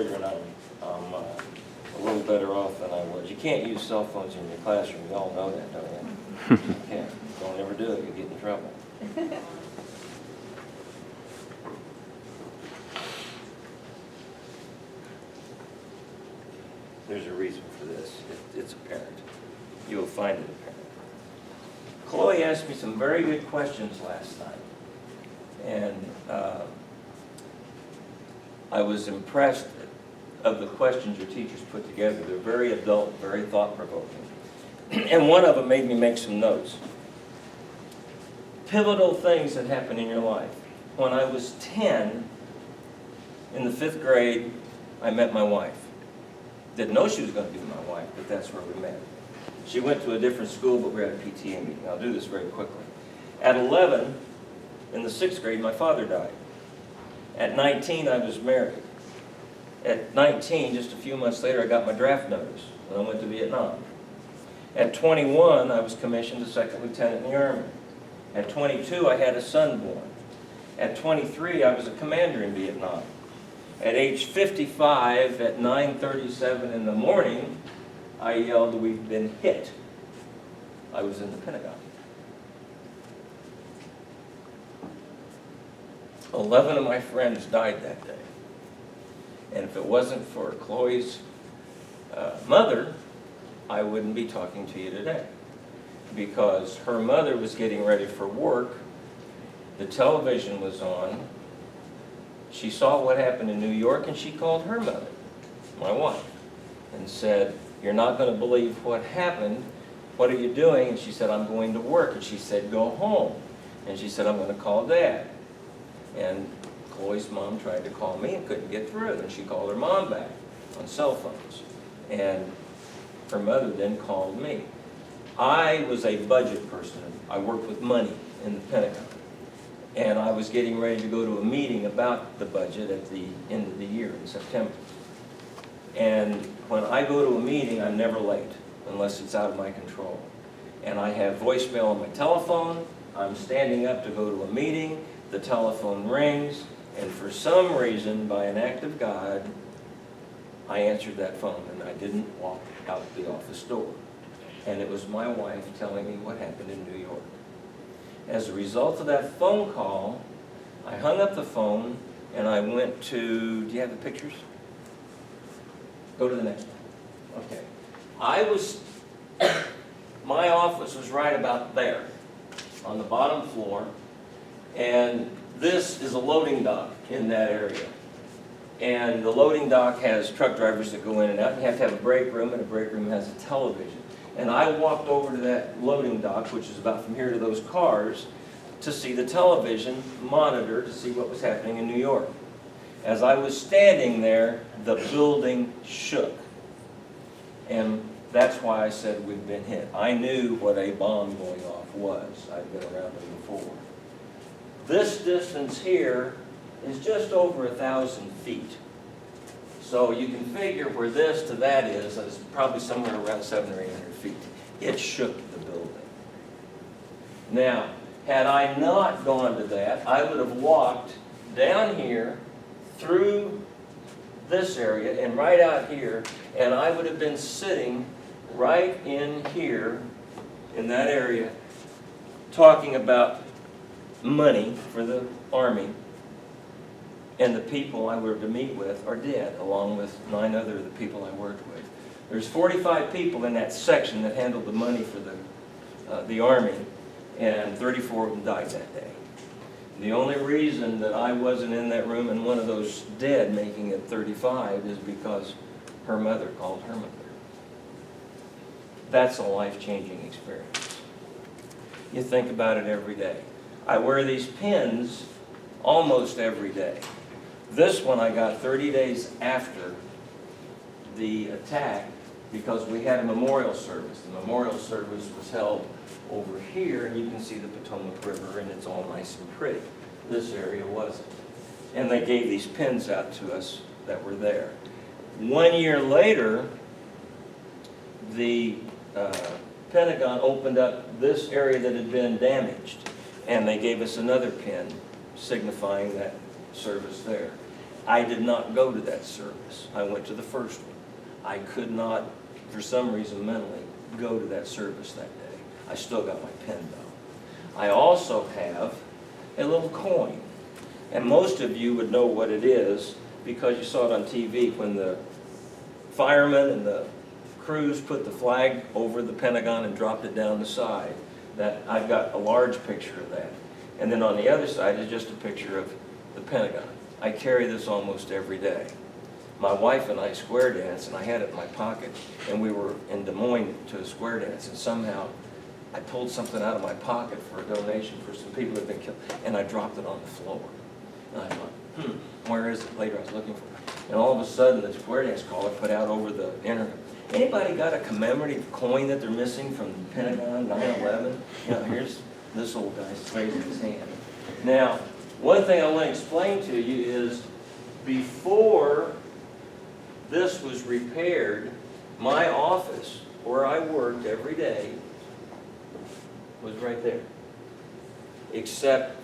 and I'm a little better off than I was. You can't use cell phones in your classroom. You all know that, don't you? You can't. Don't ever do it. You get in trouble. There's a reason for this. It's apparent. You will find it apparent. Chloe asked me some very good questions last night. And I was impressed of the questions your teachers put together. They're very adult, very thought-provoking. And one of them made me make some notes. Pivotal things that happen in your life. When I was 10, in the 5th grade, I met my wife. Didn't know she was going to be my wife, but that's where we met. She went to a different school, but we were at a PTA meeting. I'll do this very quickly. At 11, in the 6th grade, my father died. At 19, I was married. At 19, just a few months later, I got my draft notice, and I went to Vietnam. At 21, I was commissioned a second lieutenant in the Army. At 22, I had a son born. At 23, I was a commander in Vietnam. At age 55, at 9:37 in the morning, I yelled, "We've been hit." I was in the Pentagon. 11 of my friends died that day. And if it wasn't for Chloe's mother, I wouldn't be talking to you today. Because her mother was getting ready for work, the television was on, she saw what happened in New York, and she called her mother, my wife, and said, "You're not going to believe what happened. What are you doing?" And she said, "I'm going to work." And she said, "Go home." And she said, "I'm going to call Dad." And Chloe's mom tried to call me and couldn't get through, and she called her mom back on cell phones. And her mother then called me. I was a budget person. I worked with money in the Pentagon. And I was getting ready to go to a meeting about the budget at the end of the year in September. And when I go to a meeting, I'm never late, unless it's out of my control. And I have voicemail on my telephone. I'm standing up to go to a meeting. The telephone rings. And for some reason, by an act of God, I answered that phone, and I didn't walk out the office door. And it was my wife telling me what happened in New York. As a result of that phone call, I hung up the phone, and I went to, do you have the pictures? Go to the next one. Okay. My office was right about there, on the bottom floor, and this is a loading dock in that area. And the loading dock has truck drivers that go in and out. You have to have a break room, and a break room has a television. And I walked over to that loading dock, which is about from here to those cars, to see the television monitor to see what was happening in New York. As I was standing there, the building shook. And that's why I said we've been hit. I knew what a bomb going off was. I'd been around them before. This distance here is just over 1,000 feet. So you can figure where this to that is probably somewhere around 700 or 800 feet. It shook the building. Now, had I not gone to that, I would have walked down here through this area and right out here, and I would have been sitting right in here in that area talking about money for the Army. And the people I were to meet with are dead, along with 9 other of the people I worked with. There's 45 people in that section that handled the money for the Army, and 34 of them died that day. The only reason that I wasn't in that room and one of those dead, making it 35, is because her mother called her mother. That's a life-changing experience. You think about it every day. I wear these pins almost every day. This one I got 30 days after the attack because we had a memorial service. The memorial service was held over here, and you can see the Potomac River, and it's all nice and pretty. This area wasn't. And they gave these pins out to us that were there. 1 year later, the Pentagon opened up this area that had been damaged, and they gave us another pin signifying that service there. I did not go to that service. I went to the first one. I could not, for some reason mentally, go to that service that day. I still got my pin though. I also have a little coin. And most of you would know what it is because you saw it on TV when the firemen and the crews put the flag over the Pentagon and dropped it down the side. That I've got a large picture of that. And then on the other side is just a picture of the Pentagon. I carry this almost every day. My wife and I square danced, and I had it in my pocket, and we were in Des Moines to a square dance, and somehow I pulled something out of my pocket for a donation for some people who had been killed, and I dropped it on the floor. And I thought, where is it? Later I was looking for it. And all of a sudden, the square dance caller put out over the internet, anybody got a commemorative coin that they're missing from the Pentagon, 9/11? You know, here's this old guy's raising his hand. Now, one thing I want to explain to you is before this was repaired, my office, where I worked every day, was right there. Except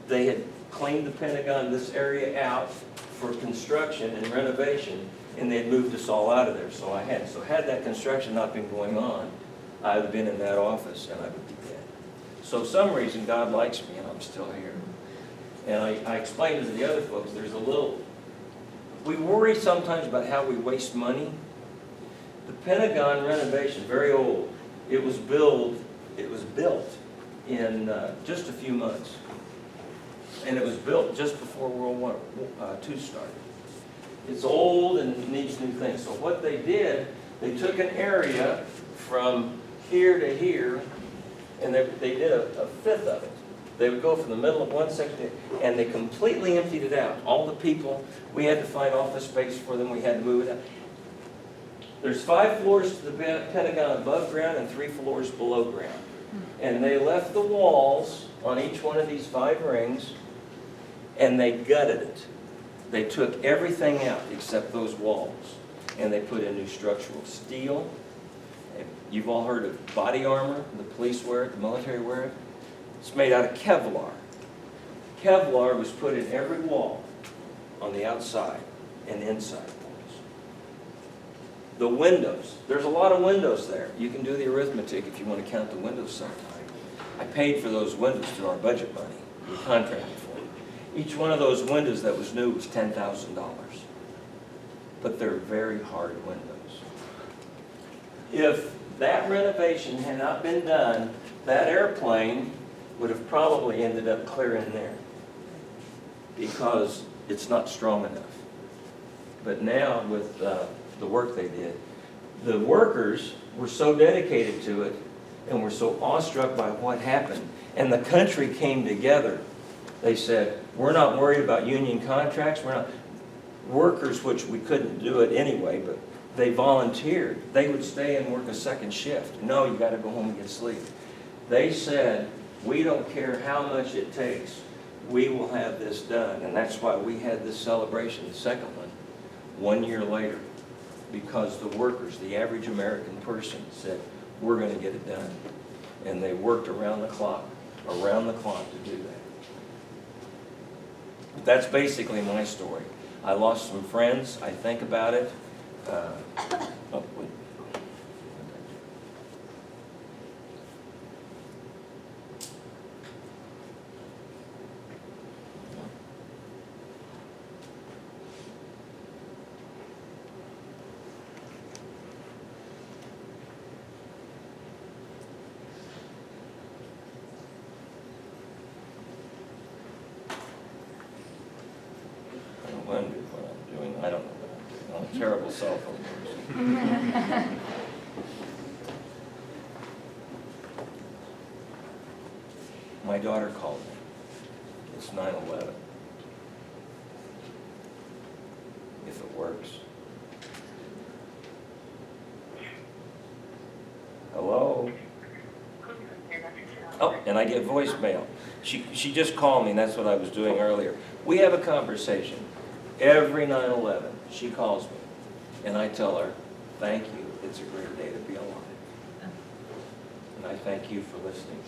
they had cleaned the Pentagon, this area out for construction and renovation, and they had moved us all out of there. So had that construction not been going on, I would have been in that office and I would be dead. So for some reason God likes me and I'm still here. And I explained to the other folks, there's a little, we worry sometimes about how we waste money. The Pentagon renovation, very old. It was built in just a few months. And it was built just before World War II started. It's old and needs new things. So what they did, they took an area from here to here, and they did a fifth of it. They would go from the middle of one section, and they completely emptied it out. All the people, we had to find office space for them, we had to move it out. There's 5 floors to the Pentagon above ground and 3 floors below ground. And they left the walls on each one of these 5 rings, and they gutted it. They took everything out except those walls, and they put in new structural steel. You've all heard of body armor, the police wear it, the military wear it. It's made out of Kevlar. Kevlar was put in every wall on the outside and inside walls. The windows, there's a lot of windows there. You can do the arithmetic if you want to count the windows sometime. I paid for those windows through our budget money. We contracted for them. Each one of those windows that was new was $10,000. But they're very hard windows. If that renovation had not been done, that airplane would have probably ended up clear in there because it's not strong enough. But now with the work they did, the workers were so dedicated to it and were so awestruck by what happened, and the country came together. They said, we're not worried about union contracts, we're not workers, which we couldn't do it anyway, but they volunteered. They would stay and work a second shift. No, you got to go home and get sleep. They said, we don't care how much it takes, we will have this done. And that's why we had this celebration, the second one, 1 year later, because the workers, the average American person, said, we're going to get it done. And they worked around the clock to do that. But that's basically my story. I lost some friends. I think about it. I don't know what I'm doing. I'm a terrible cell phone person. My daughter called me. It's 9/11. If it works. Hello? Oh, and I get voicemail. She just called me, and that's what I was doing earlier. We have a conversation. Every 9/11, she calls me, and I tell her, thank you, it's a great day to be alive. And I thank you for listening.